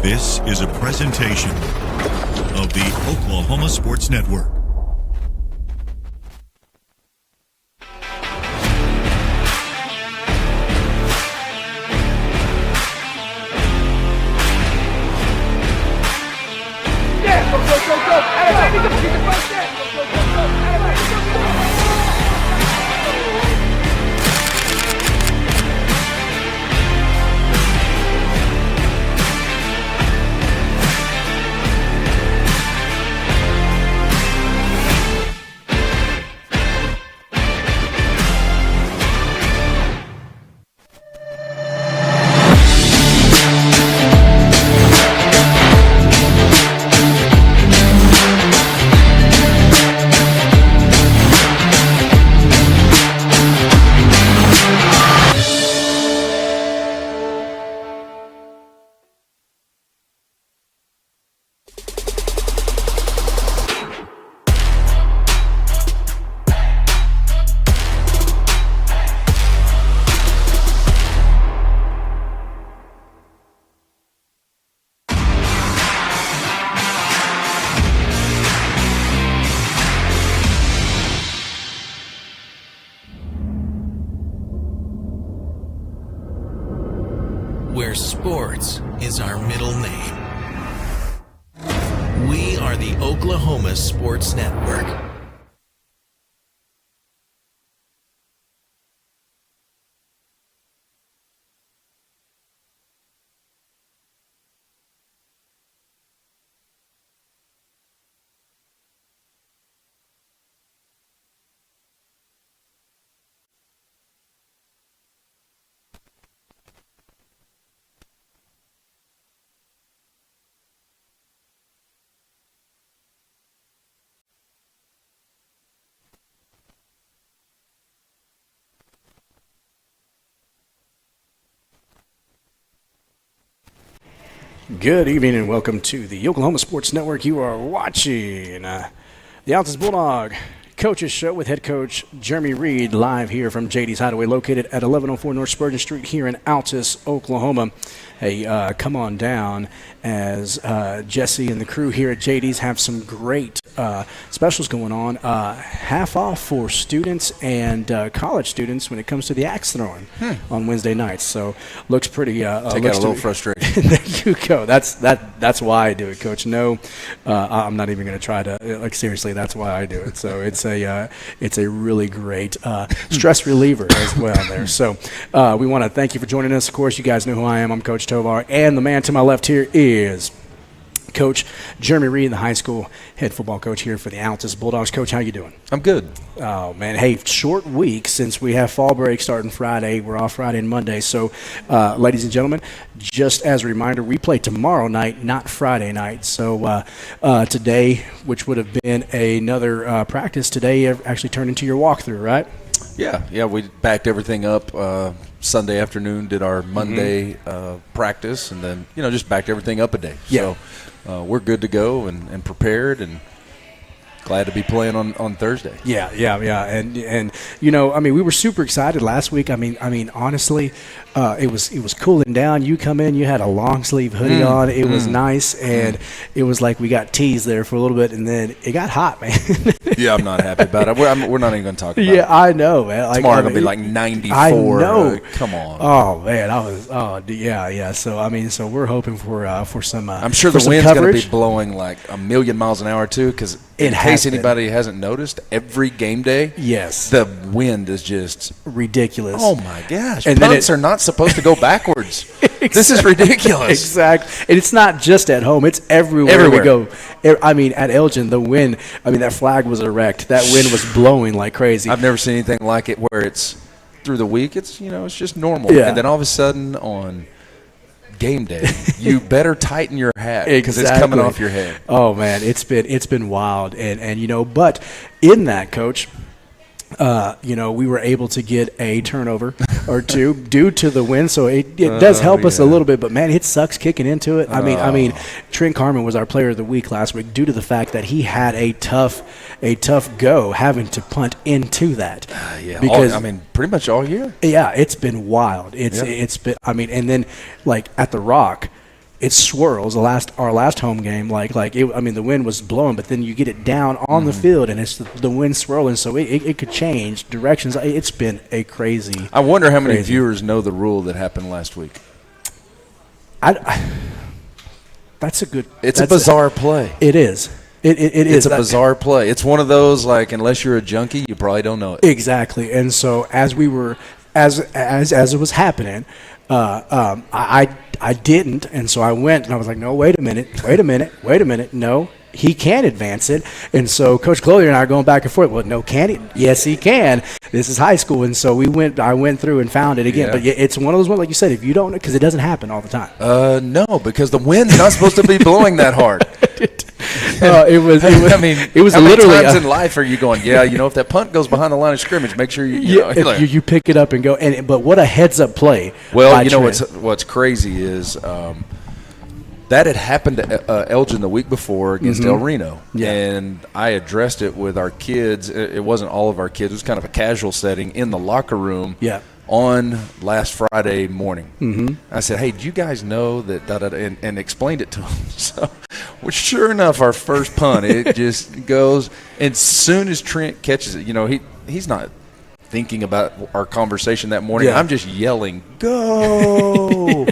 This is a presentation of the Oklahoma Sports Network. Yeah, go, go, go, go. Everybody, go. Get the first step. Go, go, go, go. Everybody, go, go, go. Where sports is our middle name. We are the Oklahoma Sports Network. Good evening and welcome to the Oklahoma Sports Network. You are watching the Altus Bulldog Coaches Show with head coach Jeremy Reed, live here from JD's Hideaway, located at 1104 North Spurgeon Street here in Altus, Oklahoma. Hey, come on down as Jesse and the crew here at JD's have some great specials going on. Half off for students and college students when it comes to the axe throwing on Wednesday nights. So looks pretty. Take out a little frustration. There you go. That's why I do it, Coach. No, I'm not even going to try to. Seriously, that's why I do it. So it's a really great stress reliever as well there. So we want to thank you for joining us. Of course, you guys know who I am. I'm Coach Tovar, and the man to my left here is Coach Jeremy Reed, the high school head football coach here for the Altus Bulldogs. Coach, how you doing? I'm good. Oh, man. Hey, short week since we have fall break starting Friday. We're off Friday and Monday. So, ladies and gentlemen, just as a reminder, we play tomorrow night, not Friday night. So, today, which would have been another practice, today actually turned into your walkthrough, right? Yeah, we backed everything up Sunday afternoon, did our Monday practice, and then, just backed everything up a day. Yeah. So we're good to go and prepared and glad to be playing on Thursday. Yeah. And we were super excited last week. I mean, honestly, it was cooling down. You come in, you had a long sleeve hoodie on. It was nice, and it was like we got teased there for a little bit, and then it got hot, man. Yeah, I'm not happy about it. We're not even going to talk about it. Yeah, I know, man. Tomorrow going to be like 94. I know. Come on. Oh man, yeah. So we're hoping for some. I'm sure the wind's going to be blowing like a million miles an hour too, because in case anybody hasn't noticed, every game day, yes, the wind is just ridiculous. Oh my gosh! And punts are not supposed to go backwards. Exactly. This is ridiculous. Exactly. And it's not just at home; it's everywhere we go. I mean, at Elgin, the wind. I mean, that flag was erect. That wind was blowing like crazy. I've never seen anything like it. Where it's through the week, it's it's just normal, and then all of a sudden on game day, you better tighten your hat because it's coming off your head. Oh man, it's been wild, and but in that, Coach, we were able to get a turnover or two due to the wind, so it does help us a little bit. But man, it sucks kicking into it. I mean, Trent Carmen was our player of the week last week due to the fact that he had a tough go having to punt into that. Because pretty much all year. Yeah, it's been wild. It's been. I mean, and then like at the Rock. it swirls. Our last home game, the wind was blowing, but then you get it down on the field, and it's the wind swirling, so it could change directions. It's been a crazy. I wonder how many viewers know the rule that happened last week. That's a good. It's a bizarre play. It is. It is. It's a bizarre play. It's one of those, like, unless you're a junkie, you probably don't know it. Exactly. And so as we were, as it was happening, I didn't, and so I went, and I was like, no, wait a minute, no, he can advance it. And so Coach Clothier and I are going back and forth. Well, no, can he? Yes, he can. This is high school, and so I went through and found it again. Yeah. But it's one of those ones, like you said, if you don't, because it doesn't happen all the time. No, because the wind's not supposed to be blowing that hard. It was I mean, it was how literally many times in life are you going, if that punt goes behind the line of scrimmage, make sure you pick it up and go. But what a heads up play! Well, you know what's crazy is that had happened to Elgin the week before against El Reno, and I addressed it with our kids. It wasn't all of our kids; it was kind of a casual setting in the locker room. Yeah. On last Friday morning, I said, "Hey, do you guys know that?" And explained it to them. So, well, sure enough, our first punt, it just goes. And as soon as Trent catches it, he's not thinking about our conversation that morning. Yeah. I'm just yelling, "Go!"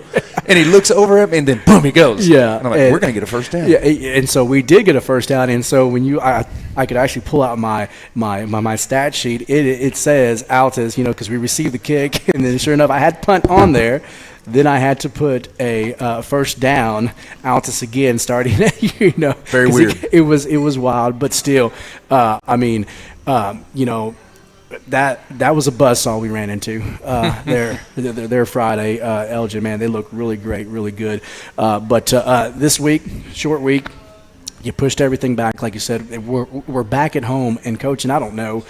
And he looks over at me, and then boom, he goes. Yeah, and I'm like, we're going to get a first down. Yeah, and so we did get a first down. And so when I could actually pull out my stat sheet. It says Altus, because we received the kick, and then sure enough, I had punt on there. Then I had to put a first down, Altus again, starting. Very weird. It was wild, but still, that was a buzzsaw we ran into there Friday. Elgin, man, they look really great, really good. But this week, short week, you pushed everything back, like you said. We're back at home, and Coach, and I don't know,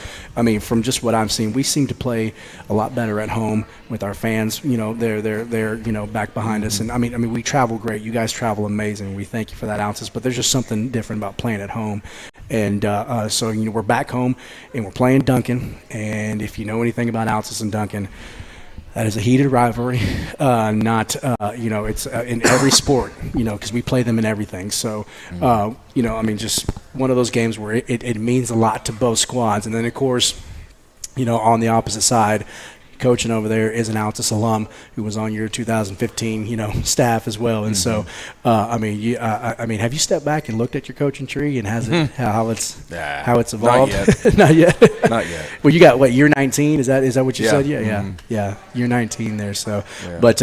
from just what I've seen, we seem to play a lot better at home with our fans. They're back behind us, and we travel great. You guys travel amazing. We thank you for that, Altus. But there's just something different about playing at home. And so we're back home, and we're playing Duncan. And if you know anything about Altus and Duncan, that is a heated rivalry. It's in every sport, because we play them in everything. So, just one of those games where it means a lot to both squads. And then, of course, on the opposite side, coaching over there is an Altus alum who was on your 2015, staff as well. And so, have you stepped back and looked at your coaching tree and how it's evolved? Not yet. Not yet. Well, you got year 19? Is that what you said? Yeah. Year 19 there. So, yeah. But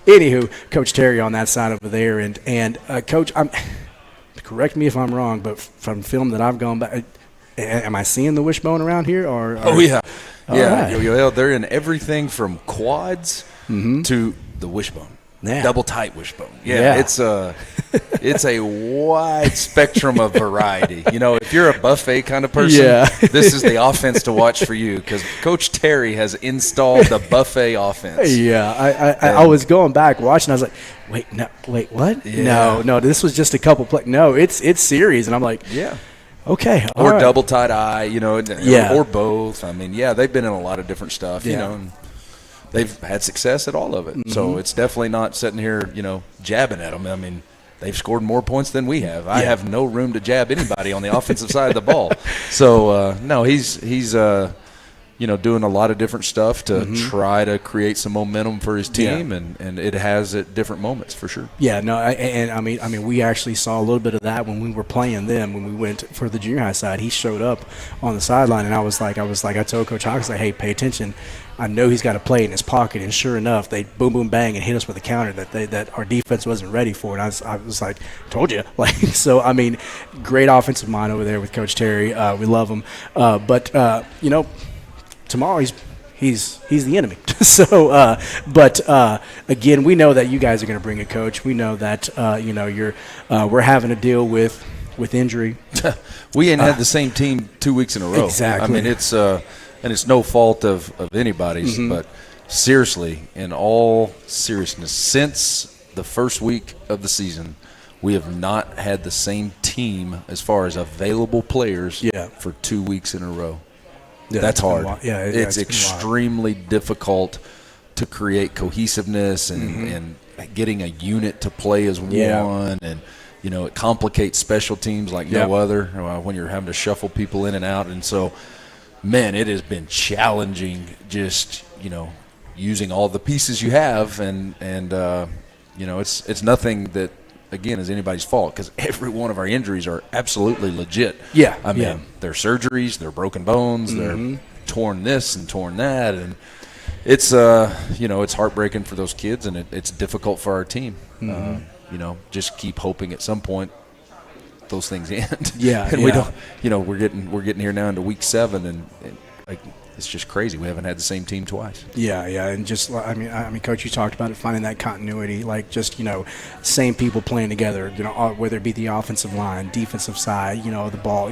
anywho, Coach Terry on that side over there, and Coach, correct me if I'm wrong, but from film that I've gone back, am I seeing the wishbone around here? Oh yeah. Yeah, right. They're in everything from quads to the wishbone, double tight wishbone. Yeah. It's a wide spectrum of variety. If you're a buffet kind of person, this is the offense to watch for you, because Coach Terry has installed the buffet offense. Yeah, I was going back watching. I was like, wait, what? Yeah. No, this was just a couple plays. No, it's series, and I'm like, yeah. Okay. Or right. double tight eye, or both. They've been in a lot of different stuff, and they've had success at all of it. So it's definitely not sitting here, jabbing at them. They've scored more points than we have. I have no room to jab anybody on the offensive side of the ball. So, no, he's doing a lot of different stuff to try to create some momentum for his team, and it has at different moments for sure. Yeah, no, we actually saw a little bit of that when we were playing them. When we went for the junior high side, he showed up on the sideline, and I told Coach Hawkins, hey, pay attention. I know he's got a play in his pocket, and sure enough, they boom, boom, bang, and hit us with a counter that our defense wasn't ready for. And I was like, told you. Great offensive mind over there with Coach Terry. We love him, but tomorrow he's the enemy. So, again, we know that you guys are going to bring it, Coach. We know that we're having to deal with injury. We ain't had the same team 2 weeks in a row. Exactly. It's no fault of anybody's, but seriously, in all seriousness, since the first week of the season, we have not had the same team as far as available players for 2 weeks in a row. Yeah, that's hard. Yeah, it's extremely difficult to create cohesiveness and getting a unit to play as one, and it complicates special teams like no other when you're having to shuffle people in and out. And so, man, it has been challenging just using all the pieces you have, and it's nothing that, again, is anybody's fault, because every one of our injuries are absolutely legit. Yeah. I mean, they're surgeries, they're broken bones, they're torn this and torn that, and it's it's heartbreaking for those kids, and it's difficult for our team. Just keep hoping at some point those things end. And we don't. We're getting here now into week 7, and like, it's just crazy. We haven't had the same team twice. Yeah, and just I mean, Coach, you talked about it, finding that continuity, like just same people playing together. Whether it be the offensive line, defensive side, the ball.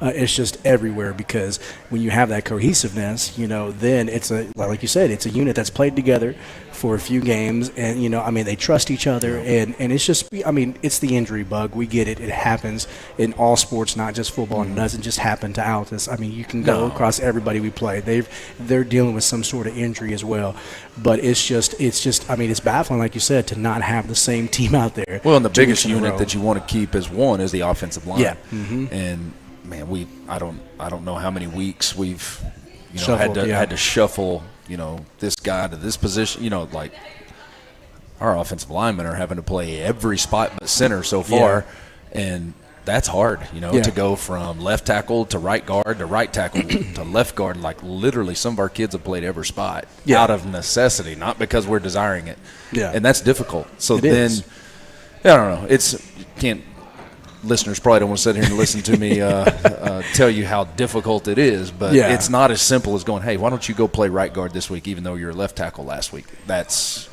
It's just everywhere, because when you have that cohesiveness, then it's like you said, it's a unit that's played together for a few games, and they trust each other, and it's just, it's the injury bug. We get it. It happens in all sports, not just football. And it doesn't just happen to Altus. You can go across everybody we play. They're dealing with some sort of injury as well, but it's just it's baffling, like you said, to not have the same team out there. Well, and the biggest unit that you want to keep is the offensive line. Yeah. And man, I don't know how many weeks we've Shuffled, had to shuffle this guy to this position. Like, our offensive linemen are having to play every spot but center so far, and that's hard, to go from left tackle to right guard to right tackle to left guard. Like, literally, some of our kids have played every spot out of necessity, not because we're desiring it. Yeah. And that's difficult. So I don't know. Listeners probably don't want to sit here and listen to me tell you how difficult it is, but it's not as simple as going, hey, why don't you go play right guard this week, even though you're a left tackle last week? That's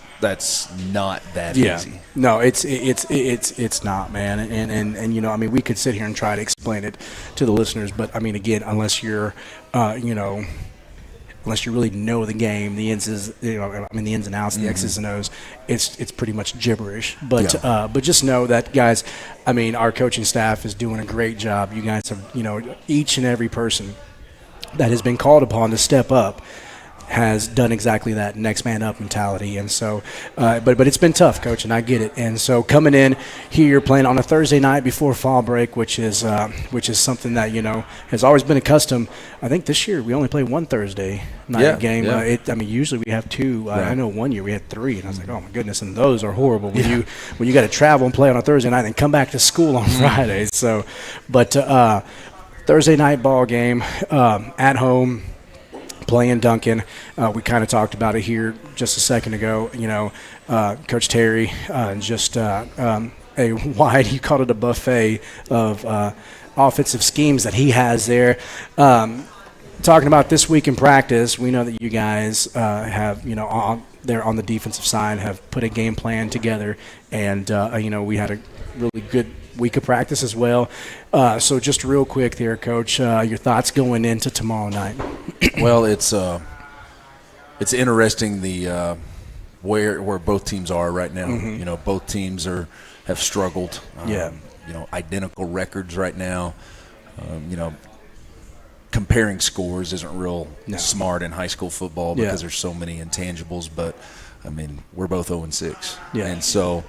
not that easy. No, it's not, man. And we could sit here and try to explain it to the listeners, but again, unless you're unless you really know the game, the ins and outs, the X's and O's, it's pretty much gibberish. But just know that, guys, our coaching staff is doing a great job. You guys have, each and every person that has been called upon to step up has done exactly that, next man up mentality. And so, but it's been tough, Coach, and I get it. And so, coming in here, playing on a Thursday night before fall break, which is something that has always been a custom. I think this year we only played one Thursday night game. Usually we have two. I know one year we had three, and I was like, oh my goodness, and those are horrible when you got to travel and play on a Thursday night and come back to school on Friday. So, but Thursday night ball game at home, playing Duncan. We kind of talked about it here just a second ago. Coach Terry, just a wide, he called it a buffet of offensive schemes that he has there. Talking about this week in practice, we know that you guys have, there on the defensive side, have put a game plan together, and we had a really good week of practice as well. So just real quick there, Coach, your thoughts going into tomorrow night? Well, it's interesting where both teams are right now. Both teams have struggled. Identical records right now. Comparing scores isn't real smart in high school football because there's so many intangibles. But we're both 0-6, and so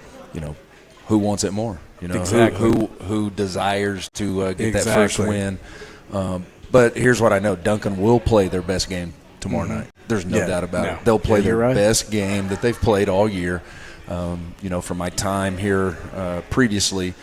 who wants it more? Exactly. Who desires to get that first win? But here's what I know: Duncan will play their best game tomorrow night. There's no doubt about it. They'll play their best game that they've played all year. From my time here previously,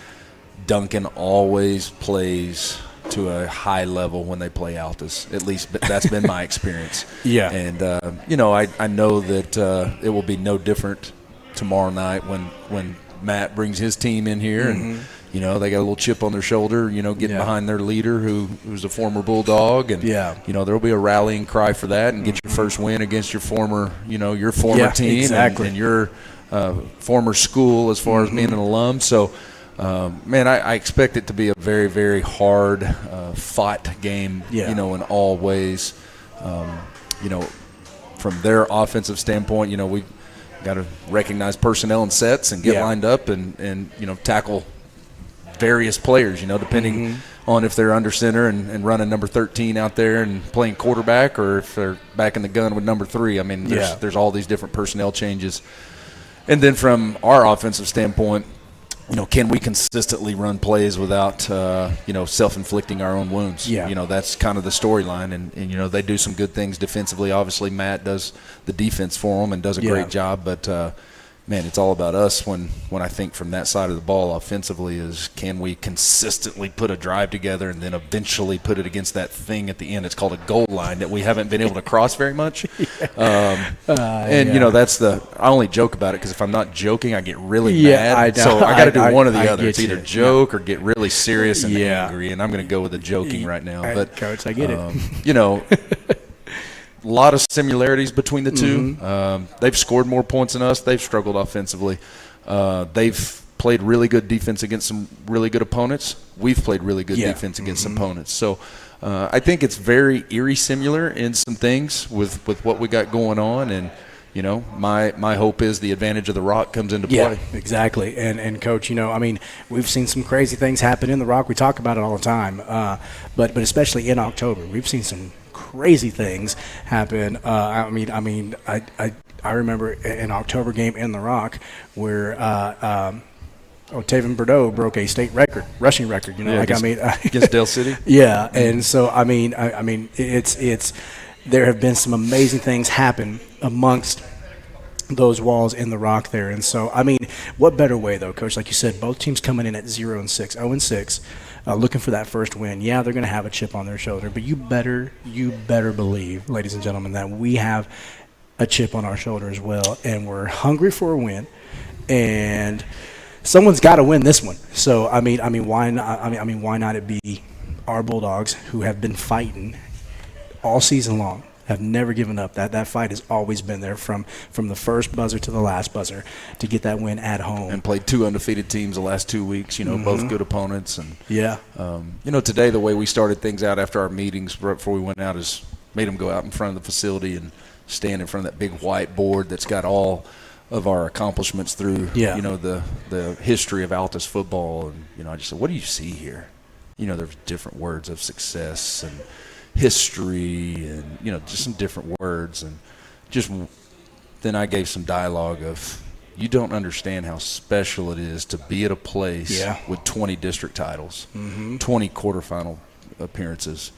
Duncan always plays to a high level when they play Altus. At least that's been my experience. And I know that it will be no different tomorrow night when Matt brings his team in here, and they got a little chip on their shoulder, getting behind their leader who's a former Bulldog, and there'll be a rallying cry for that, and get your first win against your former team and your former school as far as being an alum. So I expect it to be a very, very hard fought game, in all ways. From their offensive standpoint, we got to recognize personnel and sets and get lined up and tackle various players, depending on if they're under center and running number 13 out there and playing quarterback, or if they're back in the gun with number 3. I mean, there's all these different personnel changes. And then from our offensive standpoint, can we consistently run plays without, self-inflicting our own wounds? Yeah. That's kind of the storyline. And they do some good things defensively. Obviously, Matt does the defense for them and does a great job. But, man, it's all about us when I think from that side of the ball offensively is, can we consistently put a drive together and then eventually put it against that thing at the end? It's called a goal line that we haven't been able to cross very much. That's I only joke about it because if I'm not joking, I get really mad. So I got to do one or the other. It's either joke or get really serious and angry, and I'm going to go with the joking right now. But Coach, I get it. A lot of similarities between the two. They've scored more points than us. They've struggled offensively. They've played really good defense against some really good opponents. We've played really good defense against some opponents. So I think it's very eerie similar in some things with what we got going on. And, my hope is the advantage of the Rock comes into play. Yeah, exactly. And Coach, we've seen some crazy things happen in the Rock. We talk about it all the time. But especially in October, we've seen some crazy things happen. I remember an October game in the Rock where Taven Bordeaux broke a state rushing record. Against Dale City. Yeah, and so it's there have been some amazing things happen amongst those walls in the Rock there, and so what better way though, Coach? Like you said, both teams coming in at 0-6. Looking for that first win. Yeah, they're going to have a chip on their shoulder, but you better believe, ladies and gentlemen, that we have a chip on our shoulder as well, and we're hungry for a win, and someone's got to win this one. So why not? Why not it be our Bulldogs, who have been fighting all season long, have never given up. That fight has always been there from the first buzzer to the last buzzer to get that win at home. And played 2 undefeated teams the last 2 weeks, both good opponents. And today the way we started things out after our meetings right before we went out is made them go out in front of the facility and stand in front of that big whiteboard that's got all of our accomplishments through the history of Altus football. And I just said, what do you see here? There's different words of success and history and just some different words, and just then I gave some dialogue of, you don't understand how special it is to be at a place with 20 district titles, 20 quarterfinal appearances,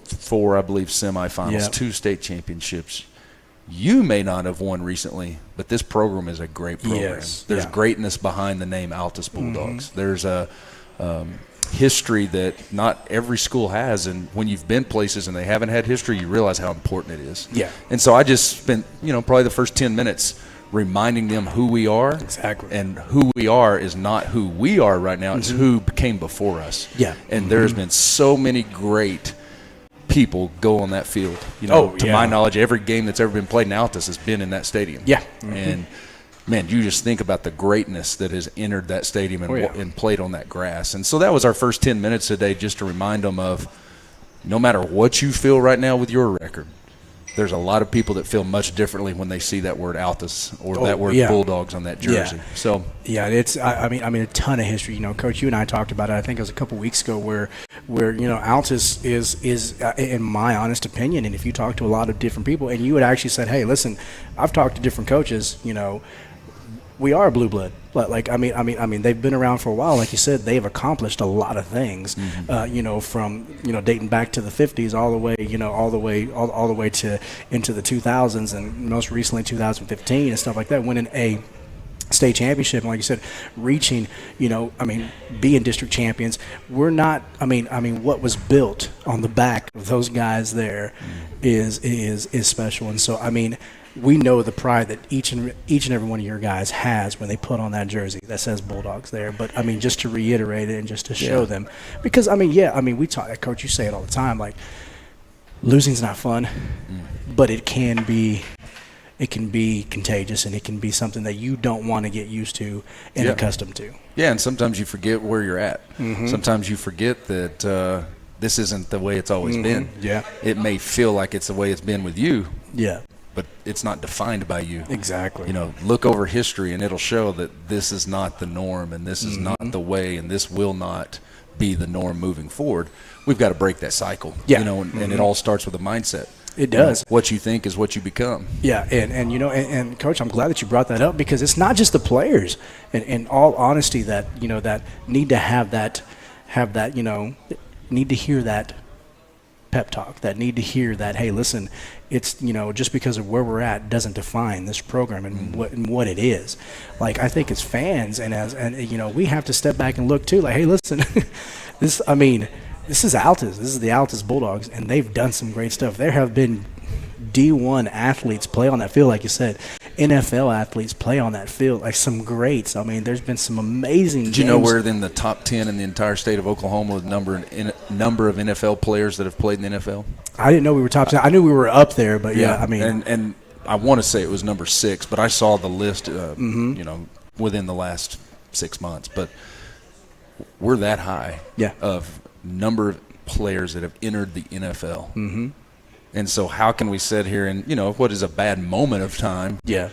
4 I believe semifinals, 2 state championships. You may not have won recently, but this program is a great program. There's greatness behind the name Altus Bulldogs. There's a history that not every school has, and when you've been places and they haven't had history, you realize how important it is. And so I just spent probably the first 10 minutes reminding them who we are. Exactly. And who we are is not who we are right now, it's who came before us. And there's been so many great people go on that field. To my knowledge, every game that's ever been played in Altus has been in that stadium. And man, you just think about the greatness that has entered that stadium and played on that grass. And so that was our first 10 minutes today, just to remind them of, no matter what you feel right now with your record, there's a lot of people that feel much differently when they see that word Altus or that word Bulldogs on that jersey. So it's a ton of history. Coach, you and I talked about it. I think it was a couple weeks ago where Altus is in my honest opinion, and if you talk to a lot of different people, and you had actually said, hey, listen, I've talked to different coaches, we are a blue blood. They've been around for a while. Like you said, they've accomplished a lot of things. From dating back to the 50s all the way to into the 2000s, and most recently 2015 and stuff like that. Winning a state championship, and like you said, reaching, being district champions. We're not. What was built on the back of those guys there is special, and so we know the pride that each and every one of your guys has when they put on that jersey that says Bulldogs there. But just to reiterate it and just to show them, because we talk, Coach, you say it all the time, like, losing's not fun, but it can be contagious, and it can be something that you don't want to get used to and accustomed to. Yeah, and sometimes you forget where you're at. Sometimes you forget that this isn't the way it's always been. It may feel like it's the way it's been with you. But it's not defined by you. Exactly. Look over history, and it'll show that this is not the norm, and this is not the way, and this will not be the norm moving forward. We've got to break that cycle. Yeah. And it all starts with a mindset. It does. What you think is what you become. Yeah, and Coach, I'm glad that you brought that up, because it's not just the players, in all honesty, that that need to have that need to hear that pep talk, that need to hear that, hey, listen, it's just because of where we're at doesn't define this program and what it is. Like, I think as fans and we have to step back and look too. Like, hey, listen, this is Altus. This is the Altus Bulldogs, and they've done some great stuff. There have been D1 athletes play on that field, like you said. NFL athletes play on that field, like some greats. I mean, there's been some amazing games. Do you know we're in the top 10 in the entire state of Oklahoma with number of NFL players that have played in the NFL? I didn't know we were top 10. I knew we were up there, but yeah I mean. And I want to say it was number 6, but I saw the list, within the last 6 months. But we're that high of number of players that have entered the NFL. Mm-hmm. And so how can we sit here and, what is a bad moment of time? Yeah.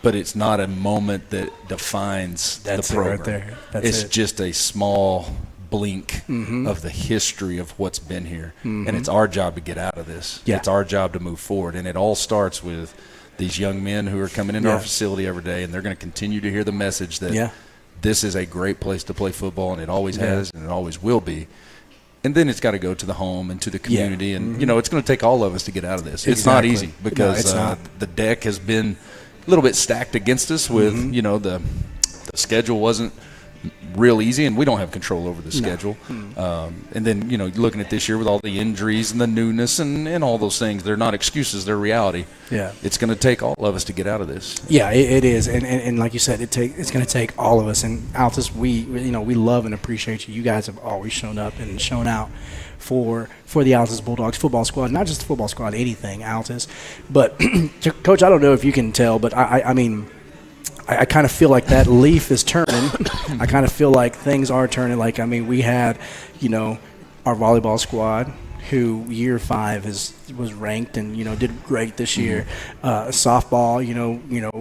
But it's not a moment that defines the program. That's it right there. It's just a small blink of the history of what's been here. Mm-hmm. And it's our job to get out of this. Yeah. It's our job to move forward. And it all starts with these young men who are coming into our facility every day, and they're going to continue to hear the message that this is a great place to play football, and it always has and it always will be. And then it's got to go to the home and to the community. And, it's going to take all of us to get out of this. It's not easy because the deck has been a little bit stacked against us with, the schedule wasn't real easy, and we don't have control over the schedule. And then, looking at this year with all the injuries and the newness and all those things, they're not excuses, they're reality. Yeah. It's going to take all of us to get out of this. Yeah, it is. And like you said, it's going to take all of us. And Altus, we love and appreciate you. You guys have always shown up and shown out for the Altus Bulldogs football squad, not just the football squad, anything Altus. But, Coach, I don't know if you can tell, but I mean, I kind of feel like that leaf is turning. I kind of feel like things are turning. Like, we had, our volleyball squad, who year 5 was ranked and, did great this year. Softball,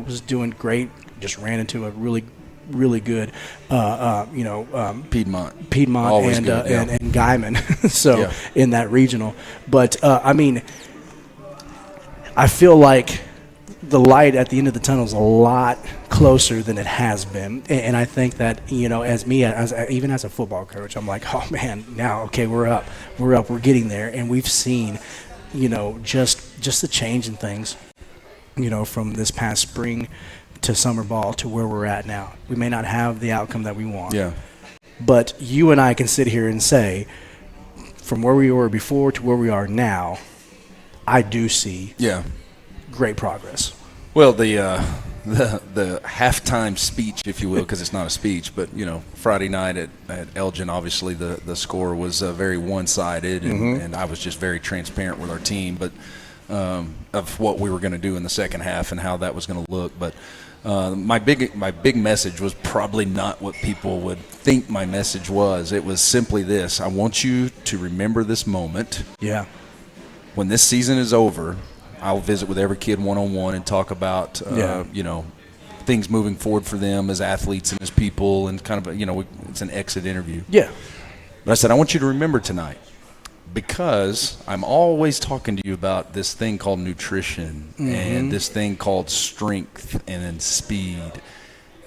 was doing great. Just ran into a really good, Piedmont and Guyman. So in that regional, but I feel like the light at the end of the tunnel is a lot closer than it has been, and I think that even as a football coach, I'm like, oh man, now okay, we're up, we're getting there, and we've seen, just the change in things, from this past spring to summer ball to where we're at now. We may not have the outcome that we want, but you and I can sit here and say, from where we were before to where we are now, I do see great progress. Well, the halftime speech, if you will, because it's not a speech, but Friday night at Elgin, obviously the score was very one-sided, and I was just very transparent with our team, but of what we were going to do in the second half and how that was going to look. But my big message was probably not what people would think my message was. It was simply this: I want you to remember this moment. Yeah. When this season is over, I'll visit with every kid one-on-one and talk about, things moving forward for them as athletes and as people, and kind of, it's an exit interview. Yeah. But I said, I want you to remember tonight, because I'm always talking to you about this thing called nutrition and this thing called strength and speed.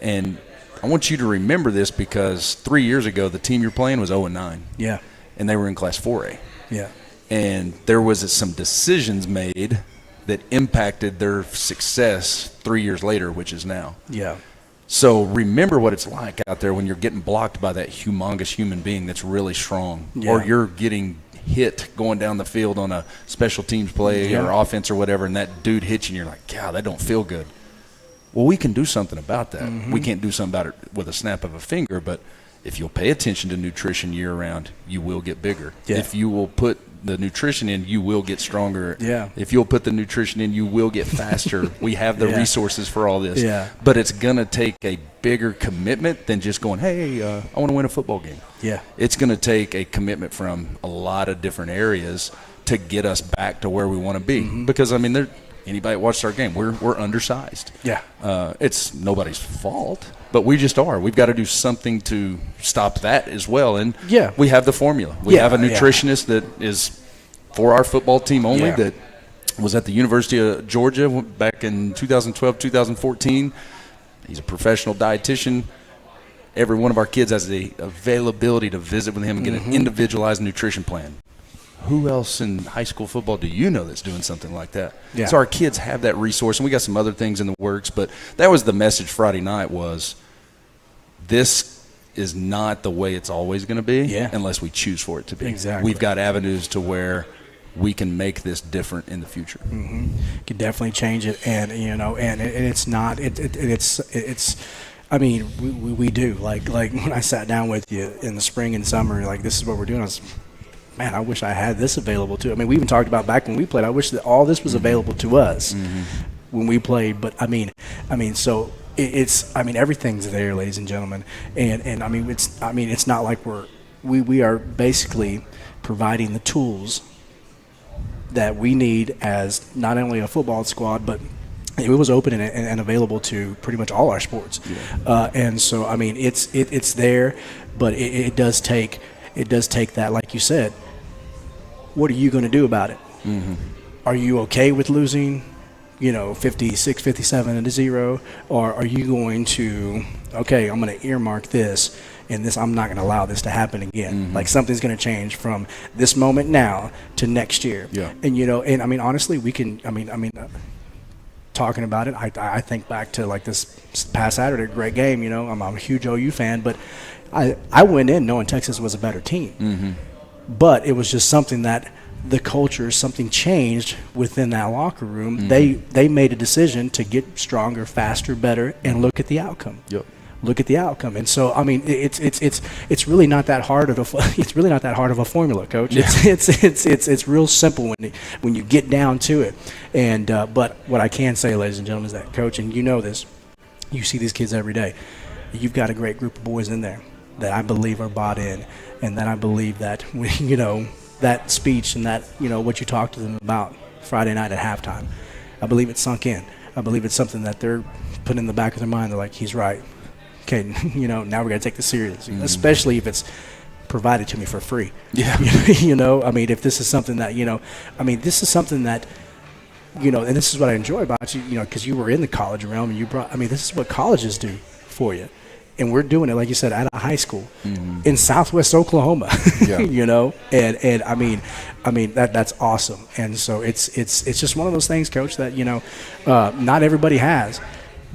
And I want you to remember this because 3 years ago, the team you're playing was 0-9. Yeah. And they were in Class 4A. Yeah. And there was some decisions made that impacted their success 3 years later, which is now. Yeah. So remember what it's like out there when you're getting blocked by that humongous human being that's really strong, or you're getting hit going down the field on a special teams play or offense or whatever, and that dude hits you and you're like, God, that don't feel good. Well, we can do something about that. We can't do something about it with a snap of a finger, but if you'll pay attention to nutrition year-round, you will get bigger. Yeah. If you will put the nutrition in, you will get stronger. Yeah. If you'll put the nutrition in, you will get faster. We have the resources for all this. Yeah. But it's going to take a bigger commitment than just going, hey, I want to win a football game. Yeah. It's going to take a commitment from a lot of different areas to get us back to where we want to be. Because, anybody that watched our game, we're undersized. Yeah. It's nobody's fault, but we just are. We've got to do something to stop that as well. And we have the formula. We have a nutritionist that is for our football team only that was at the University of Georgia back in 2012, 2014. He's a professional dietitian. Every one of our kids has the availability to visit with him and get an individualized nutrition plan. Who else in high school football do you know that's doing something like that? Yeah. So our kids have that resource, and we got some other things in the works, but that was the message Friday night was this is not the way it's always going to be unless we choose for it to be. Exactly. We've got avenues to where we can make this different in the future. Could definitely change it, and and it's not. It's. I mean, we do. Like when I sat down with you in the spring and summer, like this is what we're doing. Man, I wish I had this available too. I mean, we even talked about back when we played. I wish that all this was available to us when we played. But I mean, so it's. I mean, everything's there, ladies and gentlemen, and I mean, it's not like we are basically providing the tools that we need as not only a football squad, but it was open and available to pretty much all our sports. And so, I mean, it's there, but it does take that, like you said. What are you going to do about it? Are you okay with losing, 56, 57 to 0, or are you going to, okay, I'm going to earmark this, and this I'm not going to allow this to happen again. Like something's going to change from this moment now to next year. And and I mean honestly, we can. I mean, talking about it, I think back to like this past Saturday, great game. I'm a huge OU fan, but I went in knowing Texas was a better team. But it was just something that the culture, something changed within that locker room. They made a decision to get stronger, faster, better, and look at the outcome. Look at the outcome, and so I mean, it's really not that hard of a formula, Coach. It's real simple when you get down to it. And but what I can say, ladies and gentlemen, is that, Coach, and you know this, you see these kids every day. You've got a great group of boys in there that I believe are bought in, and that I believe that that speech and that what you talked to them about Friday night at halftime, I believe it sunk in. I believe it's something that they're putting in the back of their mind. They're like, he's right. Okay, now we got to take this seriously, especially if it's provided to me for free. I mean, if this is something that this is something that and this is what I enjoy about you, because you were in the college realm and this is what colleges do for you, and we're doing it, like you said, at a high school in Southwest Oklahoma. And I mean that's awesome, and so it's just one of those things, Coach, that not everybody has,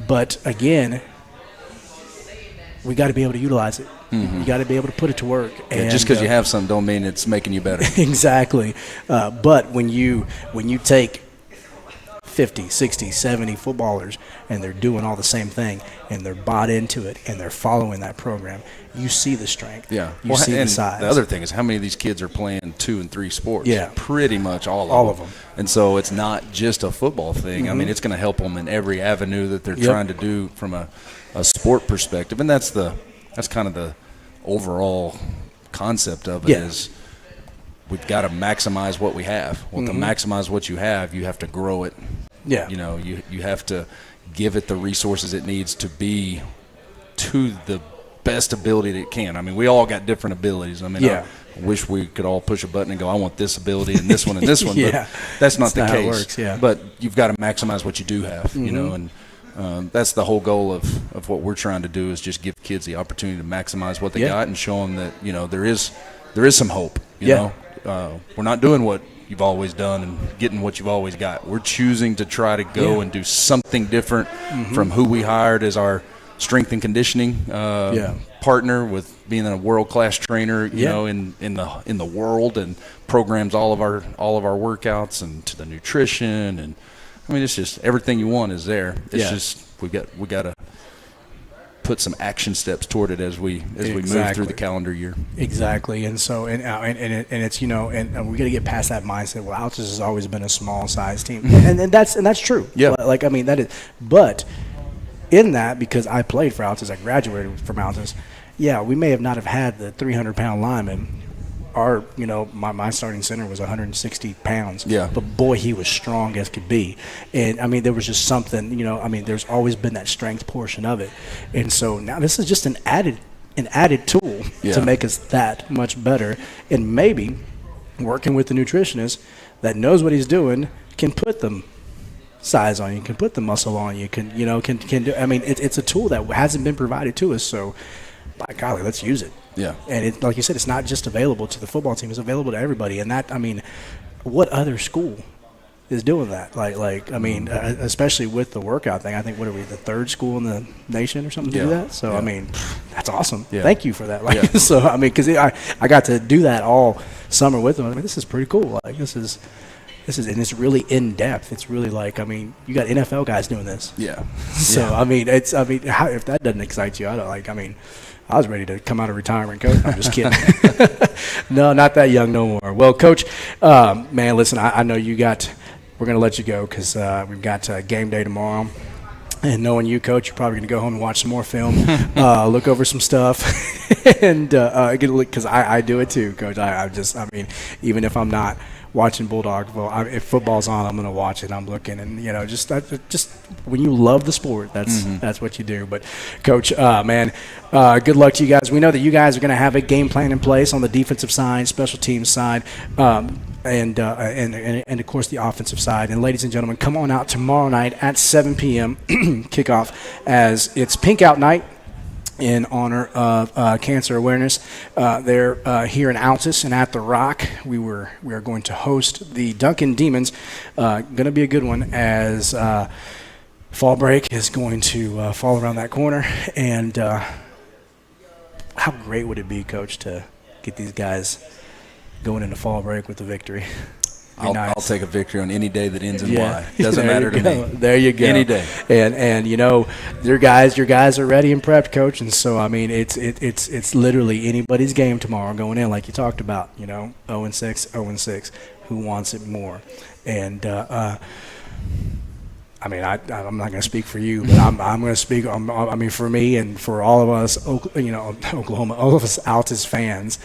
but again, we got to be able to utilize it. You got to be able to put it to work. And just because you have something don't mean it's making you better. Exactly. But when you take 50, 60, 70 footballers and they're doing all the same thing and they're bought into it and they're following that program, you see the strength. You see the size. The other thing is how many of these kids are playing 2 and 3 sports. Pretty much all of them. And so it's not just a football thing. I mean, it's going to help them in every avenue that they're trying to do from a sport perspective, and that's kind of the overall concept of it is we've got to maximize what we have. Well, to maximize what you have to grow it. You have to give it the resources it needs to be to the best ability that it can. I mean, we all got different abilities. I mean, I wish we could all push a button and go, I want this ability and this one and this one, but that's not the case. But you've got to maximize what you do have, and that's the whole goal of what we're trying to do is just give kids the opportunity to maximize what they got and show them that there is some hope. We're not doing what you've always done and getting what you've always got. We're choosing to try to go and do something different from who we hired as our strength and conditioning partner, with being a world-class trainer, in the world, and programs all of our workouts and to the nutrition, and I mean, it's just everything you want is there. It's just we got to put some action steps toward it as we move through the calendar year. Exactly, and so and it's and we got to get past that mindset. Well, Altus has always been a small size team, and that's true. Like I mean that is, but in that, because I played for Altus, I graduated from Altus. We may have not have had the 300-pound lineman, our my starting center was 160 pounds. Yeah. But boy, he was strong as could be. And I mean, there was just something, there's always been that strength portion of it. And so now this is just an added tool to make us that much better. And maybe working with the nutritionist that knows what he's doing can put them size on you, can put the muscle on you, can do. I mean, it's a tool that hasn't been provided to us. So, by golly, let's use it. Yeah. And it, like you said, it's not just available to the football team; it's available to everybody. And that, I mean, what other school is doing that? Especially with the workout thing. I think, what are we, the third school in the nation or something to do that? So, I mean, that's awesome. Yeah. Thank you for that. So, I mean, because I got to do that all summer with them. I mean, this is pretty cool. Like, this is, and it's really in depth. It's really like, I mean, you got NFL guys doing this. Yeah. So, I mean, if that doesn't excite you, I was ready to come out of retirement, Coach. I'm just kidding. No, not that young no more. Well, Coach, man, listen, I know we're going to let you go because we've got game day tomorrow. And knowing you, Coach, you're probably going to go home and watch some more film, look over some stuff, and because I do it too, Coach. I mean, even if I'm not watching Bulldog, if football's on, I'm going to watch it. I'm looking, and just when you love the sport, that's what you do. But Coach, man, good luck to you guys. We know that you guys are going to have a game plan in place on the defensive side, special teams side, and of course the offensive side. And ladies and gentlemen, come on out tomorrow night at 7 p.m. kickoff, as it's Pink Out Night in honor of cancer awareness. They're here in Altus and at the Rock. We are going to host the Duncan Demons. Going to be a good one, as fall break is going to fall around that corner. And how great would it be, Coach, to get these guys going into fall break with the victory? I'll take a victory on any day that ends in Y. Doesn't matter to me. There you go. Any day. And your guys are ready and prepped, Coach. And so, I mean, it's literally anybody's game tomorrow going in, like you talked about. 0-6, 0-6. Who wants it more? And I mean, I'm not going to speak for you, but I'm going to speak. I mean, for me and for all of us, Oklahoma, all of us Altus fans.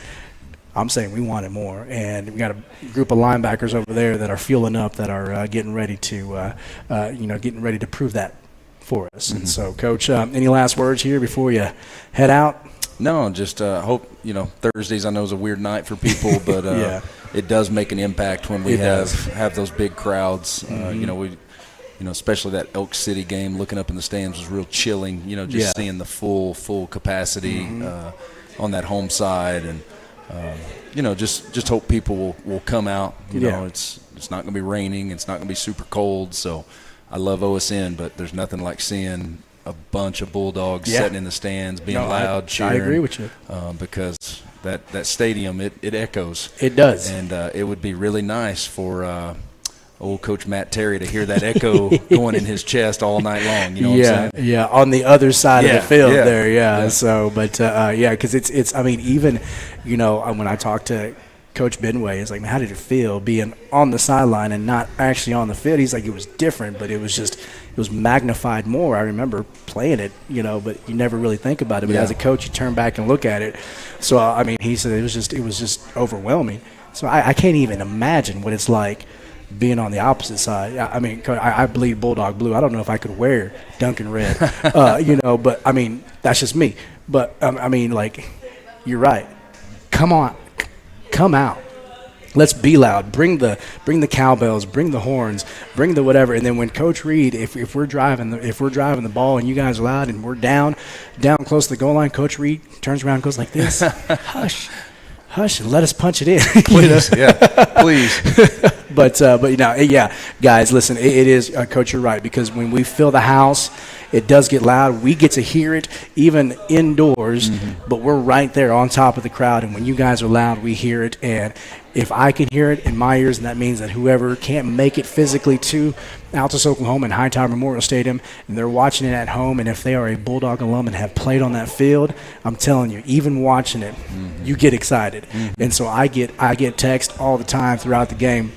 I'm saying we want it more, and we got a group of linebackers over there that are fueling up, that are getting ready to prove that for us. And so, Coach, any last words here before you head out? No, just hope Thursdays. I know is a weird night for people, but it does make an impact when we have those big crowds. Especially that Elk City game. Looking up in the stands was real chilling. Seeing the full capacity on that home side and. Just hope people will come out. It's not going to be raining. It's not going to be super cold. So I love OSN, but there's nothing like seeing a bunch of Bulldogs sitting in the stands, being loud, cheering. I agree with you. Because that stadium, it echoes. It does. And it would be really nice for old Coach Matt Terry to hear that echo going in his chest all night long. You know what I'm saying? Yeah, on the other side of the field there, So, but, because it's, I mean, even, when I talked to Coach Benway, it's like, man, how did it feel being on the sideline and not actually on the field? He's like, it was different, but it was magnified more. I remember playing it, but you never really think about it. But as a coach, you turn back and look at it. So, I mean, he said it was just overwhelming. So I can't even imagine what it's like being on the opposite side. I mean, I bleed Bulldog blue. I don't know if I could wear Duncan red, but I mean, that's just me. But I mean, like, you're right. Come on, come out. Let's be loud. Bring the cowbells, bring the horns, bring the whatever. And then when Coach Reed, if we're driving the ball and you guys are loud and we're down close to the goal line, Coach Reed turns around and goes like this, hush, and let us punch it in. Please, please. But guys, listen, it is, Coach, you're right, because when we fill the house, it does get loud. We get to hear it even indoors, but we're right there on top of the crowd, and when you guys are loud, we hear it. And if I can hear it in my ears, and that means that whoever can't make it physically to Altus, Oklahoma and Hightower Memorial Stadium, and they're watching it at home, and if they are a Bulldog alum and have played on that field, I'm telling you, even watching it, you get excited. And so I get text all the time throughout the game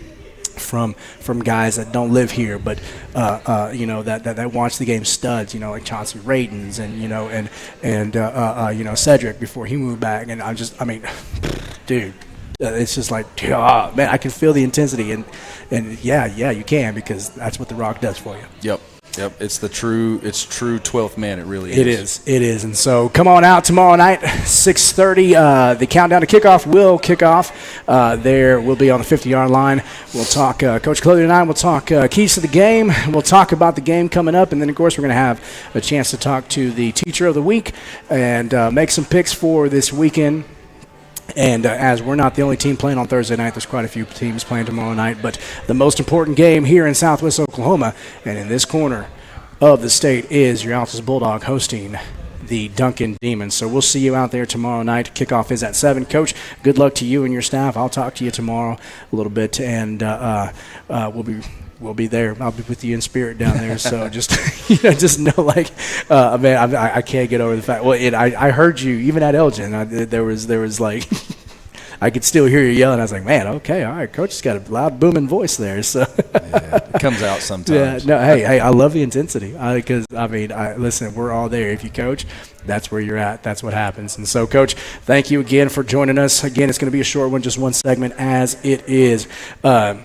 from guys that don't live here, but that watch the game, studs, like Chauncey Radens and Cedric before he moved back, and dude, it's just like, oh, man, I can feel the intensity, and yeah, you can, because that's what The Rock does for you. Yep. It's true 12th man. It really is. It is. And so come on out tomorrow night, 6:30. The countdown to kickoff will kick off. There we'll be on the 50-yard line. We'll talk, Coach Clothier and I will talk keys to the game. We'll talk about the game coming up. And then, of course, we're going to have a chance to talk to the teacher of the week and make some picks for this weekend. And as we're not the only team playing on Thursday night, there's quite a few teams playing tomorrow night. But the most important game here in Southwest Oklahoma and in this corner of the state is your Altus Bulldog hosting the Duncan Demons. So we'll see you out there tomorrow night. Kickoff is at 7. Coach, good luck to you and your staff. I'll talk to you tomorrow a little bit, and we'll be there. I'll be with you in spirit down there. So just just know, like, man, I can't get over the fact. Well, I heard you even at Elgin. There was like. I could still hear you yelling. I was like, man, okay, all right, Coach has got a loud, booming voice there. So yeah, it comes out sometimes. Yeah, no, hey, I love the intensity because, listen, we're all there. If you coach, that's where you're at. That's what happens. And so, Coach, thank you again for joining us. Again, it's going to be a short one, just one segment as it is. I've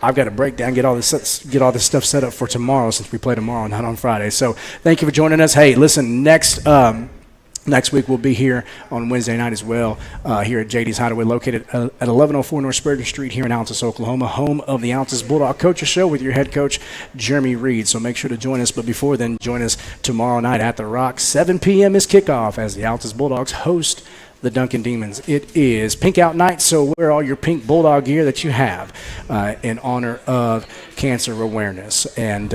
got to break down, get all this stuff set up for tomorrow since we play tomorrow, not on Friday. So thank you for joining us. Hey, listen, Next week we'll be here on Wednesday night as well, here at JD's Hideaway, located at 1104 North Spurgeon Street here in Altus, Oklahoma, home of the Altus Bulldog Coaches Show with your head coach, Jeremy Reed. So make sure to join us. But before then, join us tomorrow night at The Rock. 7 p.m. is kickoff as the Altus Bulldogs host the Duncan Demons. It is Pink Out Night, so wear all your pink Bulldog gear that you have in honor of cancer awareness. And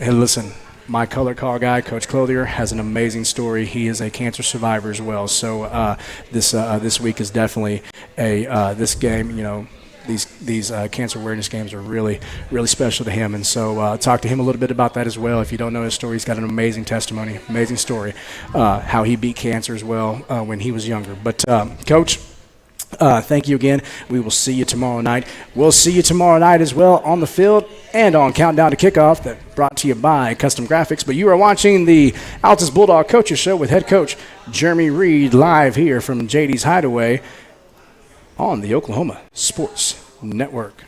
listen, my color call guy, Coach Clothier, has an amazing story. He is a cancer survivor as well. So this week is definitely this game. These cancer awareness games are really, really special to him. And so talk to him a little bit about that as well. If you don't know his story, he's got an amazing testimony, amazing story, how he beat cancer as well when he was younger. But Coach, thank you again. We will see you tomorrow night. We'll see you tomorrow night as well on the field and on Countdown to Kickoff, that brought to you by Custom Graphics. But you are watching the Altus Bulldog Coaches Show with head coach Jeremy Reed, live here from JD's Hideaway on the Oklahoma Sports Network.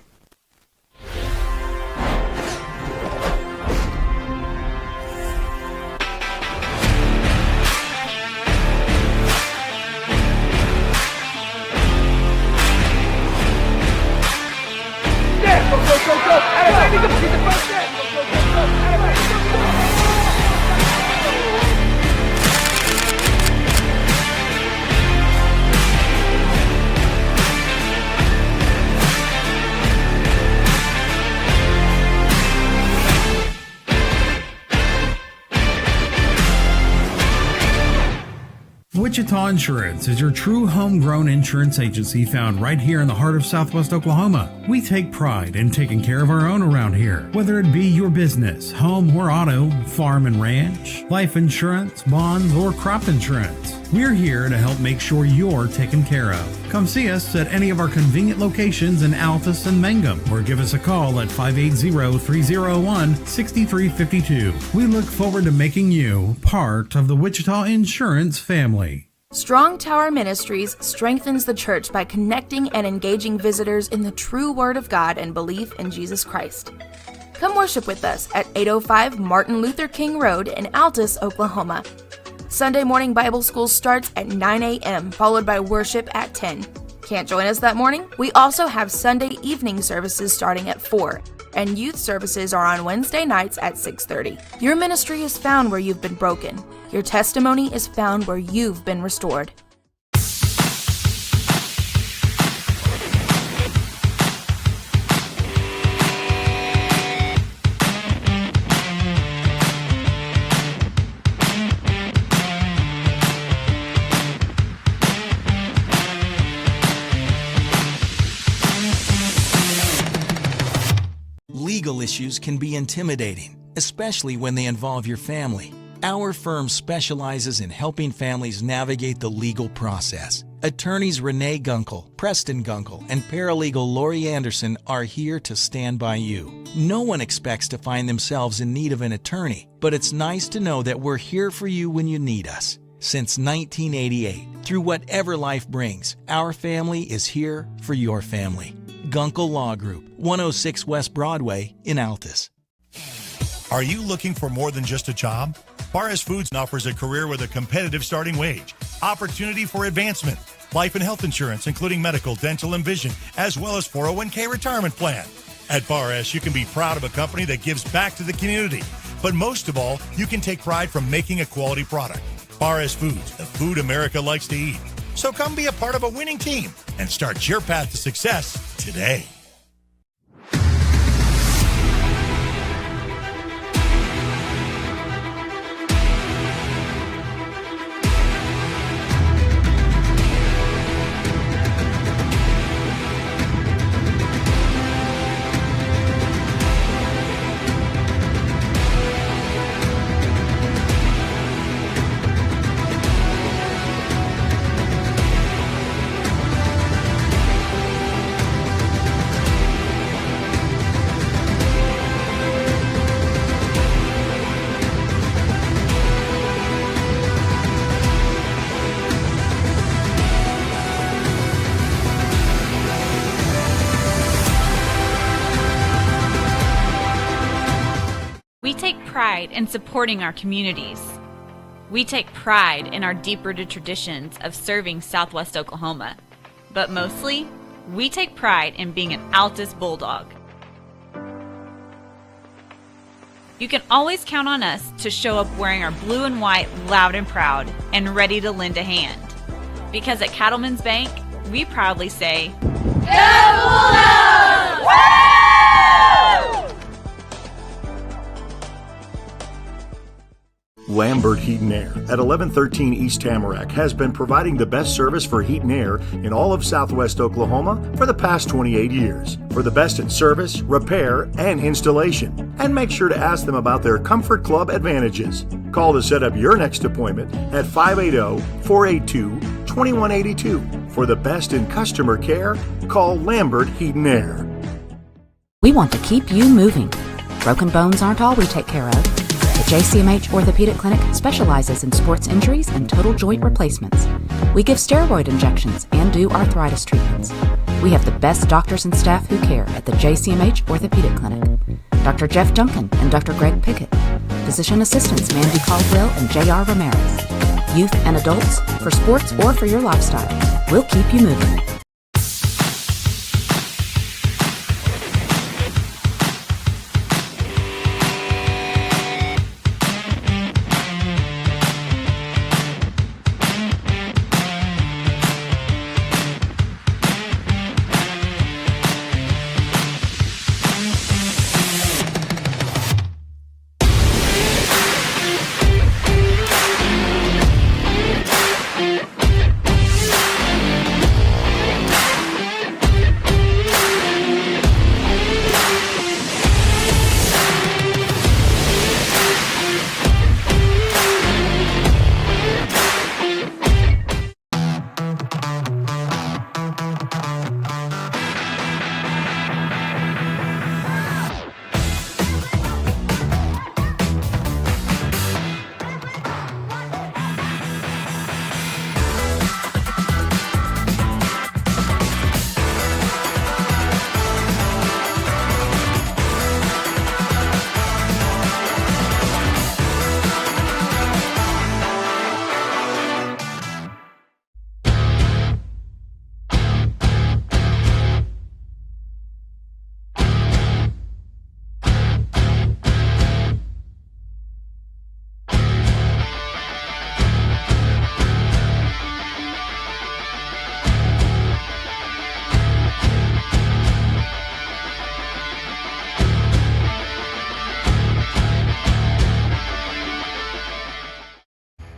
Wichita Insurance is your true homegrown insurance agency found right here in the heart of Southwest Oklahoma. We take pride in taking care of our own around here, whether it be your business, home or auto, farm and ranch, life insurance, bonds, or crop insurance. We're here to help make sure you're taken care of. Come see us at any of our convenient locations in Altus and Mangum, or give us a call at 580-301-6352. We look forward to making you part of the Wichita Insurance family. Strong Tower Ministries strengthens the church by connecting and engaging visitors in the true Word of God and belief in Jesus Christ. Come worship with us at 805 Martin Luther King Road in Altus, Oklahoma. Sunday morning Bible school starts at 9 a.m., followed by worship at 10. Can't join us that morning? We also have Sunday evening services starting at 4, and youth services are on Wednesday nights at 6:30. Your ministry is found where you've been broken. Your testimony is found where you've been restored. Legal issues can be intimidating, especially when they involve your family. Our firm specializes in helping families navigate the legal process. Attorneys Renee Gunkel, Preston Gunkel, and paralegal Lori Anderson are here to stand by you. No one expects to find themselves in need of an attorney, but it's nice to know that we're here for you when you need us. Since 1988, through whatever life brings, our family is here for your family. Gunkel Law Group, 106 West Broadway in Altus. Are you looking for more than just a job? Barres Foods offers a career with a competitive starting wage, opportunity for advancement, life and health insurance, including medical, dental, and vision, as well as 401k retirement plan. At Barres, you can be proud of a company that gives back to the community. But most of all, you can take pride from making a quality product. Barres Foods, the food America likes to eat. So come be a part of a winning team and start your path to success today. We take pride in supporting our communities. We take pride in our deep-rooted traditions of serving Southwest Oklahoma. But mostly, we take pride in being an Altus Bulldog. You can always count on us to show up wearing our blue and white loud and proud and ready to lend a hand. Because at Cattlemen's Bank, we proudly say, Go Bulldogs! Woo! Lambert Heat and Air at 1113 East Tamarack has been providing the best service for heat and air in all of Southwest Oklahoma for the past 28 years. For the best in service, repair, and installation. And make sure to ask them about their Comfort Club advantages. Call to set up your next appointment at 580-482-2182. For the best in customer care, call Lambert Heat and Air. We want to keep you moving. Broken bones aren't all we take care of. The JCMH Orthopedic Clinic specializes in sports injuries and total joint replacements. We give steroid injections and do arthritis treatments. We have the best doctors and staff who care at the JCMH Orthopedic Clinic. Dr. Jeff Duncan and Dr. Greg Pickett. Physician assistants Mandy Caldwell and J.R. Ramirez. Youth and adults, for sports or for your lifestyle. We'll keep you moving.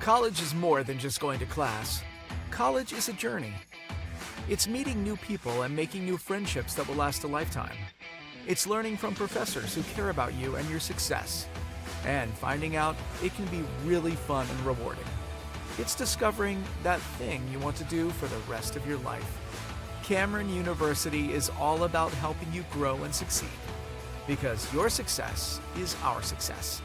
College is more than just going to class. College is a journey. It's meeting new people and making new friendships that will last a lifetime. It's learning from professors who care about you and your success. And finding out it can be really fun and rewarding. It's discovering that thing you want to do for the rest of your life. Cameron University is all about helping you grow and succeed. Because your success is our success.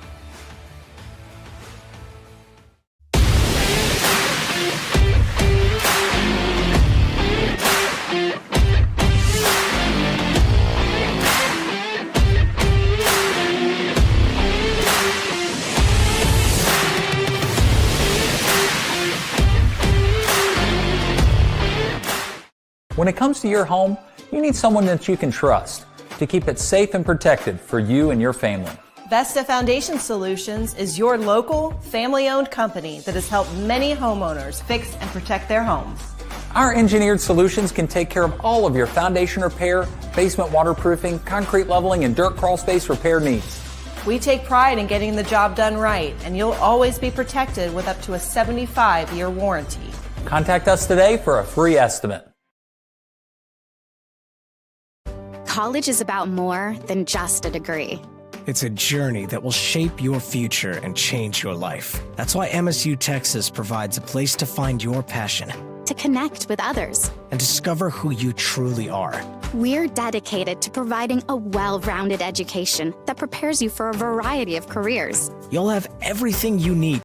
When it comes to your home, you need someone that you can trust to keep it safe and protected for you and your family. Vesta Foundation Solutions is your local, family-owned company that has helped many homeowners fix and protect their homes. Our engineered solutions can take care of all of your foundation repair, basement waterproofing, concrete leveling, and dirt crawl space repair needs. We take pride in getting the job done right, and you'll always be protected with up to a 75-year warranty. Contact us today for a free estimate. College is about more than just a degree. It's a journey that will shape your future and change your life. That's why MSU Texas provides a place to find your passion, to connect with others, and discover who you truly are. We're dedicated to providing a well-rounded education that prepares you for a variety of careers. You'll have everything you need